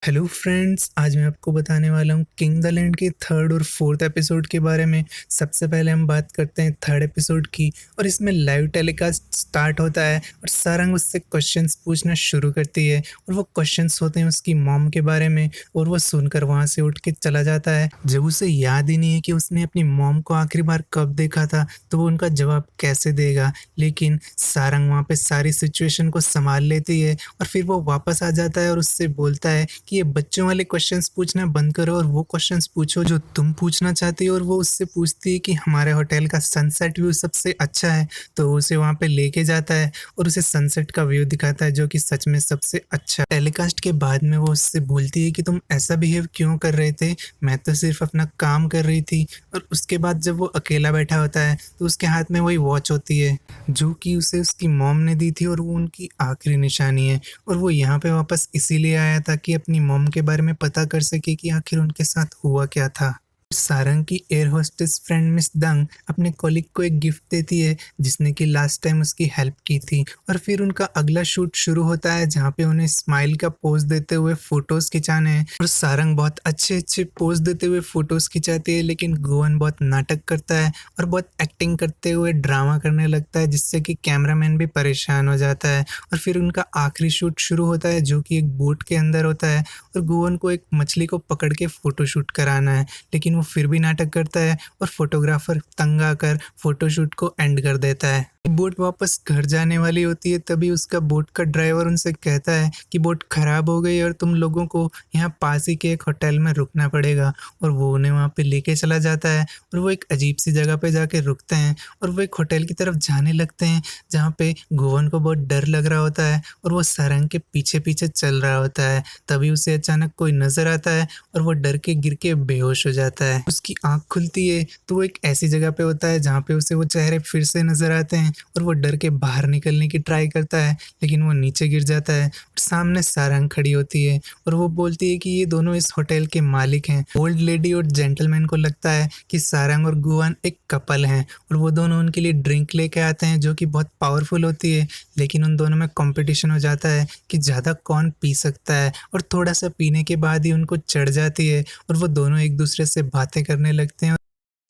Hello friends, आज मैं आपको बताने वाला हूँ किंग द लैंड के थर्ड और फोर्थ एपिसोड के बारे में। सबसे पहले हम बात करते हैं थर्ड एपिसोड की। और इसमें लाइव टेलीकास्ट स्टार्ट होता है और सारंग उससे क्वेश्चंस पूछना शुरू करती है। और वो क्वेश्चंस होते हैं उसकी मॉम के बारे में। और वो सुनकर वहाँ से उठ के चला जाता है। जब उसे याद ही नहीं है कि उसने अपनी मॉम को आखिरी बार कब देखा था, तो वो उनका जवाब कैसे देगा। लेकिन सारंग वहाँ पे सारी सिचुएशन को संभाल लेती है और फिर वो वापस आ जाता है और उससे बोलता है कि ये बच्चों वाले क्वेश्चंस पूछना बंद करो और वो क्वेश्चंस पूछो जो तुम पूछना चाहती हो। और वो उससे पूछती है कि हमारे होटल का सनसेट व्यू सबसे अच्छा है। तो वो उसे वहाँ पे लेके जाता है और उसे सनसेट का व्यू दिखाता है जो कि सच में सबसे अच्छा। टेलीकास्ट के बाद में वो उससे बोलती है कि तुम ऐसा बिहेव क्यों कर रहे थे, मैं तो सिर्फ अपना काम कर रही थी। और उसके बाद जब वो अकेला बैठा होता है तो उसके हाथ में वही वॉच होती है जो कि उसे उसकी मॉम ने दी थी और वो उनकी आखिरी निशानी है। और वो यहाँ पे वापस इसीलिए आया था कि अपनी मॉम के बारे में पता कर सके कि आखिर उनके साथ हुआ क्या था। सारंग की एयर होस्टेस फ्रेंड मिस दंग अपने कॉलिग को एक गिफ्ट देती है जिसने कि लास्ट टाइम उसकी हेल्प की थी। और फिर उनका अगला शूट शुरू होता है जहाँ पे उन्हें स्माइल का पोज देते हुए फोटोज खिंचाने हैं। और सारंग बहुत अच्छे अच्छे पोज देते हुए फोटोज खिंचाती है, लेकिन गोवन बहुत नाटक करता है और बहुत एक्टिंग करते हुए ड्रामा करने लगता है जिससे कि कैमरामैन भी परेशान हो जाता है। और फिर उनका आखिरी शूट शुरू होता है जो कि एक बोट के अंदर होता है और गोवन को एक मछली को पकड़ के फोटोशूट कराना है। लेकिन वो फिर भी नाटक करता है और फोटोग्राफर तंग आकर फोटोशूट को एंड कर देता है। बोट वापस घर जाने वाली होती है तभी उसका बोट का ड्राइवर उनसे कहता है कि बोट खराब हो गई और तुम लोगों को यहाँ पास ही के एक होटल में रुकना पड़ेगा। और वो उन्हें वहाँ पे लेके चला जाता है और वो एक अजीब सी जगह पे जाके रुकते हैं और वो एक होटल की तरफ जाने लगते हैं जहाँ पे गोवन को बहुत डर लग रहा होता है और वो सारंग के पीछे पीछे चल रहा होता है। तभी उसे अचानक कोई नजर आता है और वो डर के गिर के बेहोश हो जाता है। उसकी आंख खुलती है तो वो एक ऐसी जगह पे होता है जहाँ पे उसे वो चेहरे फिर से नजर आते हैं और वो डर के बाहर निकलने की ट्राई करता है, लेकिन वो नीचे गिर जाता है। और सामने सारंग खड़ी होती है और वो बोलती है कि ये दोनों इस होटल के मालिक हैं। ओल्ड लेडी और जेंटलमैन को लगता है कि सारंग और गुआन एक कपल हैं और वो दोनों उनके लिए ड्रिंक लेके आते हैं जो कि बहुत पावरफुल होती है। लेकिन उन दोनों में कंपटीशन हो जाता है कि ज़्यादा कौन पी सकता है और थोड़ा सा पीने के बाद ही उनको चढ़ जाती है और वो दोनों एक दूसरे से बातें करने लगते हैं।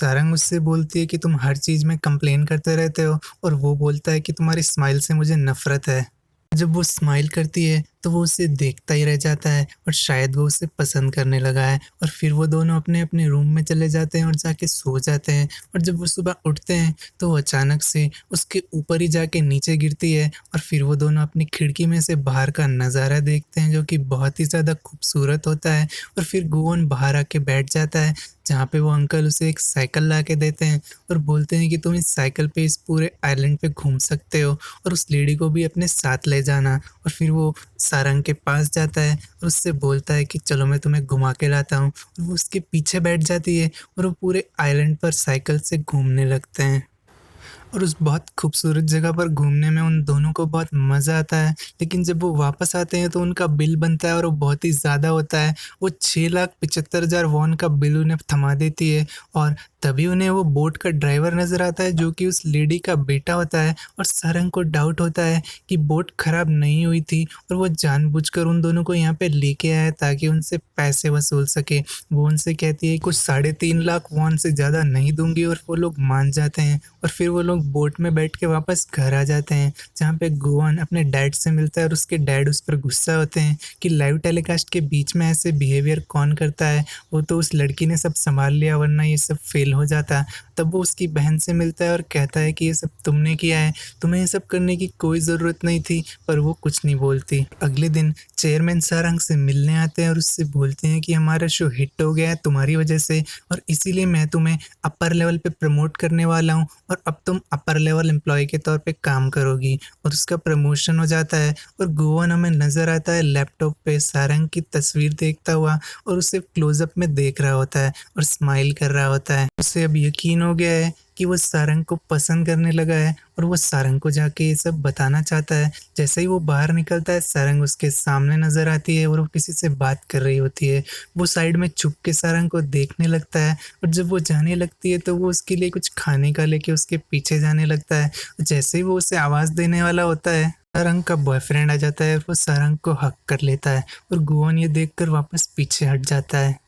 सारंग उससे बोलती है कि तुम हर चीज़ में कंप्लेन करते रहते हो और वो बोलता है कि तुम्हारी स्माइल से मुझे नफरत है। जब वो स्माइल करती है तो वो उसे देखता ही रह जाता है और शायद वो उसे पसंद करने लगा है। और फिर वो दोनों अपने अपने रूम में चले जाते हैं और जाके सो जाते हैं। और जब वो सुबह उठते हैं तो वो अचानक से उसके ऊपर ही जाके नीचे गिरती है और फिर वो दोनों अपनी खिड़की में से बाहर का नज़ारा देखते हैं जो कि बहुत ही ज़्यादा खूबसूरत होता है। और फिर गोवन बाहर आके बैठ जाता है जहाँ पे वो अंकल उसे एक साइकिल ला के देते हैं और बोलते हैं कि तुम इस साइकिल पे इस पूरे आइलैंड पे घूम सकते हो और उस लेडी को भी अपने साथ ले जाना। और फिर वो सारंग के पास जाता है और उससे बोलता है कि चलो मैं तुम्हें घुमा के लाता हूँ। और वो उसके पीछे बैठ जाती है और वो पूरे आइलैंड पर साइकिल से घूमने लगते हैं। और उस बहुत खूबसूरत जगह पर घूमने में उन दोनों को बहुत मज़ा आता है। लेकिन जब वो वापस आते हैं तो उनका बिल बनता है और वो बहुत ही ज़्यादा होता है। वो 6,75,000 वॉन का बिल उन्हें थमा देती है। और तभी उन्हें वो बोट का ड्राइवर नज़र आता है जो कि उस लेडी का बेटा होता है। और सारंग को डाउट होता है कि बोट खराब नहीं हुई थी और वो जानबूझकर उन दोनों को यहाँ पे लेके आया ताकि उनसे पैसे वसूल सके। वो उनसे कहती है कुछ 3.5 लाख वॉन से ज़्यादा नहीं दूंगी और वो लोग मान जाते हैं। और फिर वो लोग बोट में बैठ के वापस घर आ जाते हैं जहाँ पे गोवन अपने डैड से मिलता है और उसके डैड उस पर गुस्सा होते हैं कि लाइव टेलीकास्ट के बीच में ऐसे बिहेवियर कौन करता है, वो तो उस लड़की ने सब संभाल लिया वरना ये सब फेल हो जाता। तब वो उसकी बहन से मिलता है और कहता है कि ये सब तुमने किया है, तुम्हें ये सब करने की कोई ज़रूरत नहीं थी। पर वो कुछ नहीं बोलती। अगले दिन चेयरमैन सारंग से मिलने आते हैं और उससे बोलते हैं कि हमारा शो हिट हो गया है तुम्हारी वजह से और इसीलिए मैं तुम्हें अपर लेवल पे प्रमोट करने वाला हूँ और अब तुम अपर लेवल एम्प्लॉय के तौर पे काम करोगी। और उसका प्रमोशन हो जाता है और गोवन हमें नज़र आता है लैपटॉप पे सारंग की तस्वीर देखता हुआ और उसे क्लोजअप में देख रहा होता है और स्माइल कर रहा होता है। उसे अब यकीन हो गया है कि वो सारंग को पसंद करने लगा है और वो सारंग को जाके ये सब बताना चाहता है। जैसे ही वो बाहर निकलता है सारंग उसके सामने नज़र आती है और वो किसी से बात कर रही होती है। वो साइड में छुप के सारंग को देखने लगता है और जब वो जाने लगती है तो वो उसके लिए कुछ खाने का लेके उसके पीछे जाने लगता है। जैसे ही वो उसे आवाज़ देने वाला होता है सारंग का बॉयफ्रेंड आ जाता है और वो सारंग को हक कर लेता है और गुआन ये देखकर वापस पीछे हट जाता है।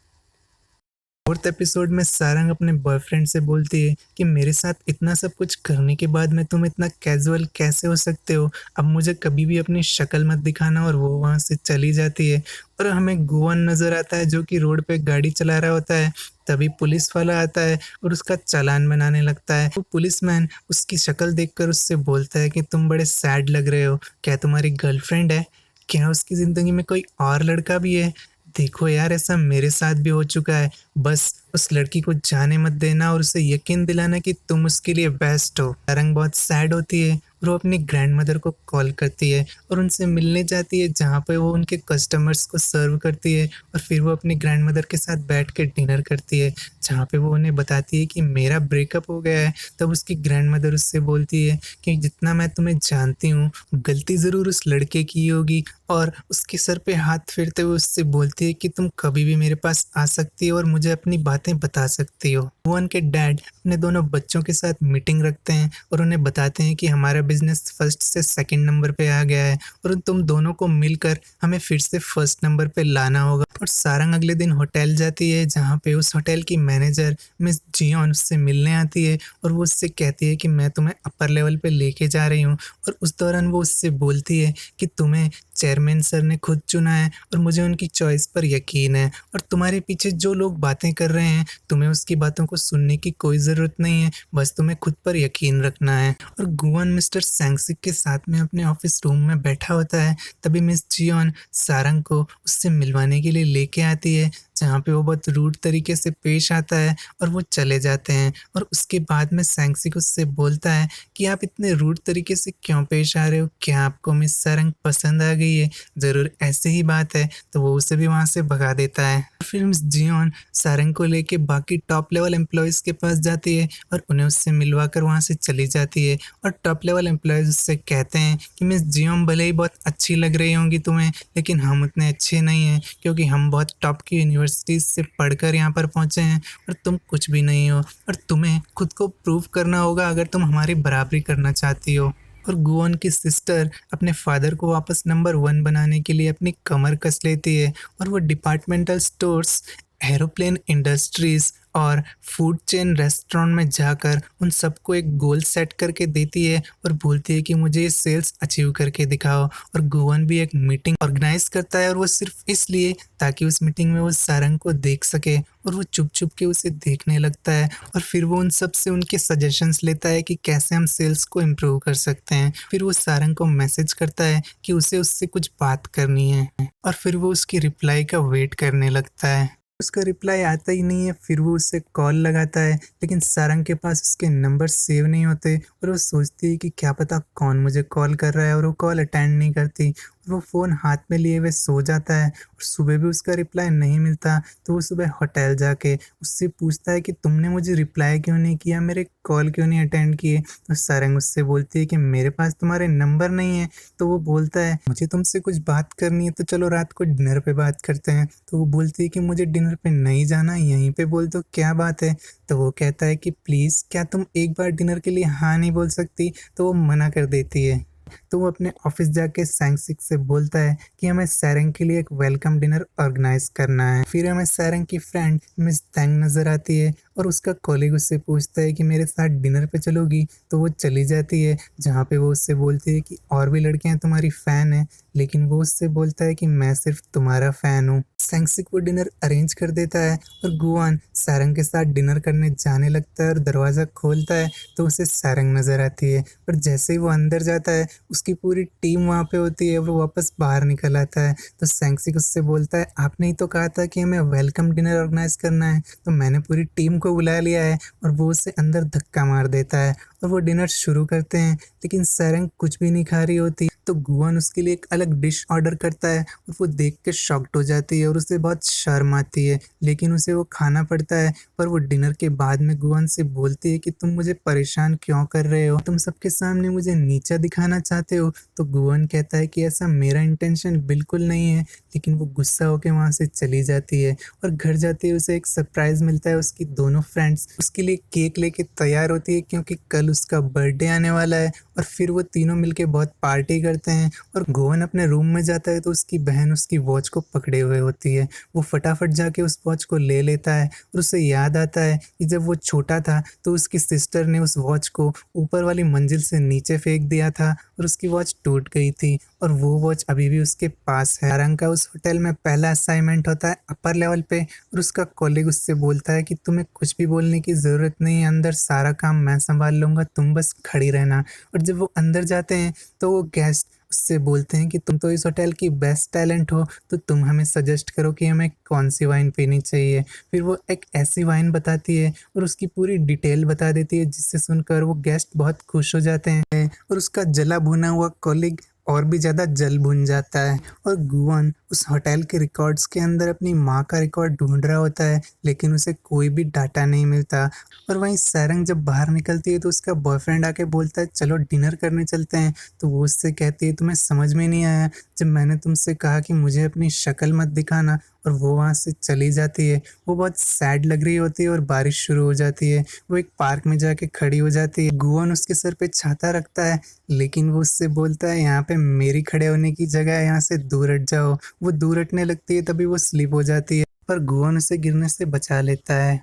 फोर्थ एपिसोड में सारंग अपने बॉयफ्रेंड से बोलती है कि मेरे साथ इतना सब कुछ करने के बाद में तुम इतना कैजुअल कैसे हो सकते हो, अब मुझे कभी भी अपनी शक्ल मत दिखाना। और वो वहाँ से चली जाती है और हमें गुआन नज़र आता है जो कि रोड पे गाड़ी चला रहा होता है। तभी पुलिस वाला आता है और उसका चालान बनाने लगता है। वो पुलिसमैन उसकी शक्ल देखकर उससे बोलता है कि तुम बड़े सैड लग रहे हो, क्या तुम्हारी गर्लफ्रेंड है, क्या उसकी ज़िंदगी में कोई और लड़का भी है। देखो यार, ऐसा मेरे साथ भी हो चुका है, बस उस लड़की को जाने मत देना और उसे यकीन दिलाना कि तुम उसके लिए बेस्ट हो। तरंग बहुत सैड होती है और वो अपनी ग्रैंडमदर को कॉल करती है और उनसे मिलने जाती है जहाँ पे वो उनके कस्टमर्स को सर्व करती है। और फिर वो अपनी ग्रैंडमदर के साथ बैठ के डिनर करती है जहाँ पे वो उन्हें बताती है कि मेरा ब्रेकअप हो गया है। तब उसकी ग्रैंडमदर उससे बोलती है कि जितना मैं तुम्हें जानती हूँ, गलती ज़रूर उस लड़के की होगी। और उसके सर पे हाथ फेरते हुए उससे बोलती है कि तुम कभी भी मेरे पास आ सकती हो और मुझे अपनी बातें बता सकती हो। भुवन के डैड अपने दोनों बच्चों के साथ मीटिंग रखते हैं और उन्हें बताते हैं कि हमारा बिजनेस फर्स्ट से सेकंड नंबर पे आ गया है और तुम दोनों को मिलकर हमें फिर से फर्स्ट नंबर पे लाना होगा। और सारंग अगले दिन होटल जाती है जहाँ पे उस होटल की मैनेजर मिस जियोन उससे मिलने आती है और वो उससे कहती है कि मैं तुम्हें अपर लेवल पे लेके जा रही हूँ। और उस दौरान वो उससे बोलती है कि तुम्हें चेयरमैन सर ने खुद चुना है और मुझे उनकी चॉइस पर यकीन है, और तुम्हारे पीछे जो लोग बातें कर रहे हैं तुम्हें उसकी बातों को सुनने की कोई ज़रूरत नहीं है, बस तुम्हें खुद पर यकीन रखना है। और गुआन मिस्टर सैंगसिक के साथ में अपने ऑफिस रूम में बैठा होता है। तभी मिस जियोन सारंग को उससे मिलवाने के लिए लेके आती है जहाँ पे वो बहुत रूड तरीके से पेश आता है और वो चले जाते हैं। और उसके बाद में सैंगसिक उससे बोलता है कि आप इतने रूड तरीके से क्यों पेश आ रहे हो, क्या आपको मिस सारंग पसंद आ गई है, ज़रूर ऐसे ही बात है। तो वो उसे भी वहाँ से भगा देता है। फिर मिस जियोन सारंग को लेके बाकी टॉप लेवल एम्प्लॉयज़ के पास जाती है और उन्हें उससे मिलवा कर वहाँ से चली जाती है। और टॉप लेवल एम्प्लॉयज़ उससे कहते हैं कि मिस जियोन भले ही बहुत अच्छी लग रही होंगी तुम्हें, लेकिन हम उतने अच्छे नहीं हैं क्योंकि हम बहुत टॉप की यूनिवर्सिटीज़ से पढ़कर यहाँ पर पहुँचे हैं और तुम कुछ भी नहीं हो, और तुम्हें खुद को प्रूव करना होगा अगर तुम हमारी बराबरी करना चाहती हो। और गुओन की सिस्टर अपने फादर को वापस नंबर 1 बनाने के लिए अपनी कमर कस लेती है और वो डिपार्टमेंटल स्टोर्स, एरोप्लेन इंडस्ट्रीज़ और फूड चेन रेस्टोरेंट में जाकर उन सबको एक गोल सेट करके देती है और बोलती है कि मुझे ये सेल्स अचीव करके दिखाओ। और गुवन भी एक मीटिंग ऑर्गेनाइज करता है और वो सिर्फ इसलिए ताकि उस मीटिंग में वो सारंग को देख सके, और वो चुप चुप के उसे देखने लगता है और फिर वो उन सब से उनके सजेशंस लेता है कि कैसे हम सेल्स को इम्प्रूव कर सकते हैं। फिर वो सारंग को मैसेज करता है कि उसे उससे कुछ बात करनी है और फिर वो उसकी रिप्लाई का वेट करने लगता है। उसका रिप्लाई आता ही नहीं है। फिर वो उससे कॉल लगाता है लेकिन सारंग के पास उसके नंबर सेव नहीं होते और वो सोचती है कि क्या पता कौन मुझे कॉल कर रहा है, और वो कॉल अटेंड नहीं करती और वो फ़ोन हाथ में लिए हुए सो जाता है। और सुबह भी उसका रिप्लाई नहीं मिलता तो वो सुबह होटल जाके उससे पूछता है कि तुमने मुझे रिप्लाई क्यों नहीं किया, मेरे कॉल क्यों नहीं अटेंड किए। तो सारंग उससे बोलती है कि मेरे पास तुम्हारे नंबर नहीं है। तो वो बोलता है मुझे तुमसे कुछ बात करनी है तो चलो रात को डिनर पे बात करते हैं। तो वो बोलती है कि मुझे डिनर पे नहीं जाना, यहीं पे बोल दो क्या बात है। तो वो कहता है कि प्लीज़ क्या तुम एक बार डिनर के लिए हाँ नहीं बोल सकती। तो वो मना कर देती है। तो वो अपने ऑफिस जाके सैंगसिक से बोलता है कि हमें सैरंग के लिए एक वेलकम डिनर ऑर्गेनाइज करना है। फिर हमें सैरंग की फ्रेंड मिस तैंग नज़र आती है और उसका कॉलीग उससे पूछता है कि मेरे साथ डिनर पे चलोगी। तो वो चली जाती है जहाँ पे वो उससे बोलती है कि और भी लड़कियां तुम्हारी फ़ैन हैं, लेकिन वो उससे बोलता है कि मैं सिर्फ तुम्हारा फ़ैन हूँ। सैंगसिक वो डिनर अरेंज कर देता है और गुआन सैरंग के साथ डिनर करने जाने लगता है और दरवाज़ा खोलता है तो उसे सैरंग नज़र आती है। पर जैसे ही वो अंदर जाता है उसकी पूरी टीम वहाँ पे होती है, वो वापस बाहर निकल आता है। तो सैंगसिक उससे बोलता है आपने ही तो कहा था कि हमें वेलकम डिनर ऑर्गेनाइज करना है, तो मैंने पूरी टीम को बुला लिया है। और वो उसे अंदर धक्का मार देता है और वो डिनर शुरू करते हैं लेकिन सैरंग कुछ भी नहीं खा रही होती। तो गुआन उसके लिए एक अलग डिश ऑर्डर करता है और वो देख के शॉक्ड हो जाती है और उसे बहुत शर्म आती है, लेकिन उसे वो खाना पड़ता है। पर वो डिनर के बाद में गुआन से बोलती है कि तुम मुझे परेशान क्यों कर रहे हो, तुम सबके सामने मुझे नीचा दिखाना चाहते हो। तो गुआन कहता है कि ऐसा मेरा इंटेंशन बिल्कुल नहीं है, लेकिन वो गुस्सा होकर वहाँ से चली जाती है। और घर जाते ही उसे एक सरप्राइज मिलता है। उसकी दोनों फ्रेंड्स उसके लिए केक लेके तैयार होती है क्योंकि कल उसका बर्थडे आने वाला है और फिर वो तीनों मिलके बहुत पार्टी करते हैं और गोवन अपने रूम में जाता है तो उसकी बहन उसकी वॉच को पकड़े हुए होती है। वो फटाफट जाके उस वॉच को ले लेता है और उसे याद आता है कि जब वो छोटा था तो उसकी सिस्टर ने उस वॉच को ऊपर वाली मंजिल से नीचे फेंक दिया था और उसकी वॉच टूट गई थी और वो वॉच अभी भी उसके पास है। सारंग का उस होटल में पहला असाइनमेंट होता है अपर लेवल पे और उसका कॉलीग उससे बोलता है कि तुम्हें कुछ भी बोलने की ज़रूरत नहीं है, अंदर सारा काम मैं संभाल लूँगा, तुम बस खड़ी रहना। और जब वो अंदर जाते हैं तो वो गेस्ट उससे बोलते हैं कि तुम तो इस होटल की बेस्ट टैलेंट हो, तो तुम हमें सजेस्ट करो कि हमें कौन सी वाइन पीनी चाहिए। फिर वो एक ऐसी वाइन बताती है और उसकी पूरी डिटेल बता देती है जिससे सुनकर वो गेस्ट बहुत खुश हो जाते हैं और उसका जला भुना हुआ कॉलीग और भी ज़्यादा जल भुन जाता है। और गुआन उस होटल के रिकॉर्ड्स के अंदर अपनी माँ का रिकॉर्ड ढूंढ रहा होता है लेकिन उसे कोई भी डाटा नहीं मिलता। और वहीं सैरंग जब बाहर निकलती है तो उसका बॉयफ्रेंड आके बोलता है चलो डिनर करने चलते हैं। तो वो उससे कहती है तुम्हें समझ में नहीं आया जब मैंने तुमसे कहा कि मुझे अपनी शक्ल मत दिखाना, और वो वहाँ से चली जाती है। वो बहुत सैड लग रही होती है और बारिश शुरू हो जाती है। वो एक पार्क में जाके खड़ी हो जाती है। गुआन उसके सर पे छाता रखता है लेकिन वो उससे बोलता है यहाँ पे मेरी खड़े होने की जगह है, यहाँ से दूर हट जाओ। वो दूर हटने लगती है तभी वो स्लिप हो जाती है पर गुआन उसे गिरने से बचा लेता है।